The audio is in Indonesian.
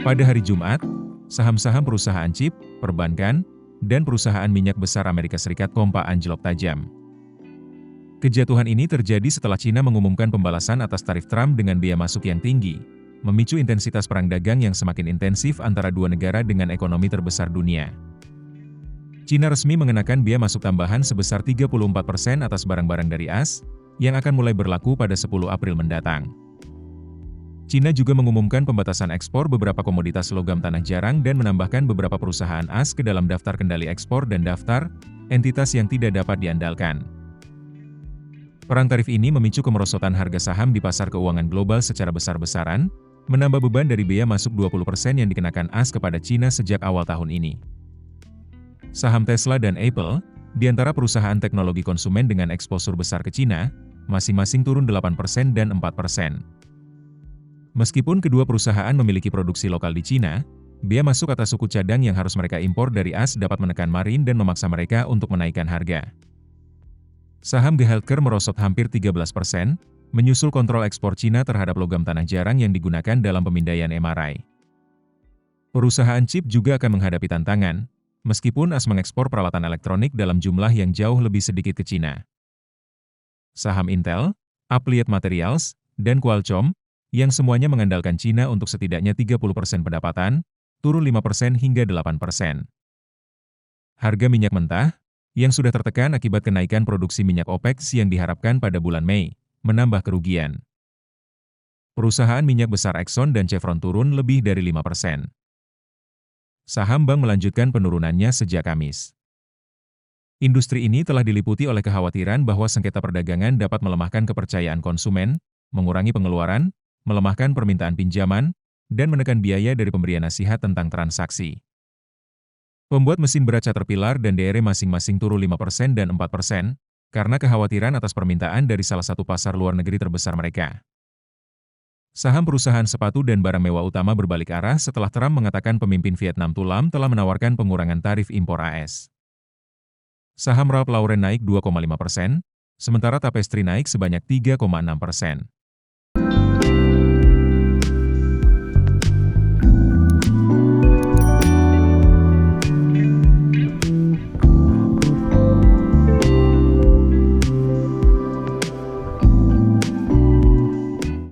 Pada hari Jumat, saham-saham perusahaan chip, perbankan, dan perusahaan minyak besar Amerika Serikat kompak anjlok tajam. Kejatuhan ini terjadi setelah China mengumumkan pembalasan atas tarif Trump dengan biaya masuk yang tinggi, memicu intensitas perang dagang yang semakin intensif antara dua negara dengan ekonomi terbesar dunia. China resmi mengenakan biaya masuk tambahan sebesar 34% atas barang-barang dari AS, yang akan mulai berlaku pada 10 April mendatang. China juga mengumumkan pembatasan ekspor beberapa komoditas logam tanah jarang dan menambahkan beberapa perusahaan AS ke dalam daftar kendali ekspor dan daftar entitas yang tidak dapat diandalkan. Perang tarif ini memicu kemerosotan harga saham di pasar keuangan global secara besar-besaran, menambah beban dari biaya masuk 20% yang dikenakan AS kepada China sejak awal tahun ini. Saham Tesla dan Apple, di antara perusahaan teknologi konsumen dengan eksposur besar ke China, masing-masing turun 8% dan 4%. Meskipun kedua perusahaan memiliki produksi lokal di China, biaya masuk atas suku cadang yang harus mereka impor dari AS dapat menekan margin dan memaksa mereka untuk menaikkan harga. Saham G Healthcare merosot hampir 13%, menyusul kontrol ekspor China terhadap logam tanah jarang yang digunakan dalam pemindaian MRI. Perusahaan chip juga akan menghadapi tantangan, meskipun AS mengekspor peralatan elektronik dalam jumlah yang jauh lebih sedikit ke China. Saham Intel, Applied Materials, dan Qualcomm, yang semuanya mengandalkan China untuk setidaknya 30% pendapatan, turun 5% hingga 8%. Harga minyak mentah, yang sudah tertekan akibat kenaikan produksi minyak OPEC yang diharapkan pada bulan Mei, menambah kerugian. Perusahaan minyak besar Exxon dan Chevron turun lebih dari 5%. Saham bank melanjutkan penurunannya sejak Kamis. Industri ini telah diliputi oleh kekhawatiran bahwa sengketa perdagangan dapat melemahkan kepercayaan konsumen, mengurangi pengeluaran, melemahkan permintaan pinjaman, dan menekan biaya dari pemberian nasihat tentang transaksi. Pembuat mesin berat Caterpillar dan DR masing-masing turun 5% dan 4%, karena kekhawatiran atas permintaan dari salah satu pasar luar negeri terbesar mereka. Saham perusahaan sepatu dan barang mewah utama berbalik arah setelah Trump mengatakan pemimpin Vietnam Thulam telah menawarkan pengurangan tarif impor AS. Saham Ralph Lauren naik 2,5%, sementara Tapestry naik sebanyak 3,6%.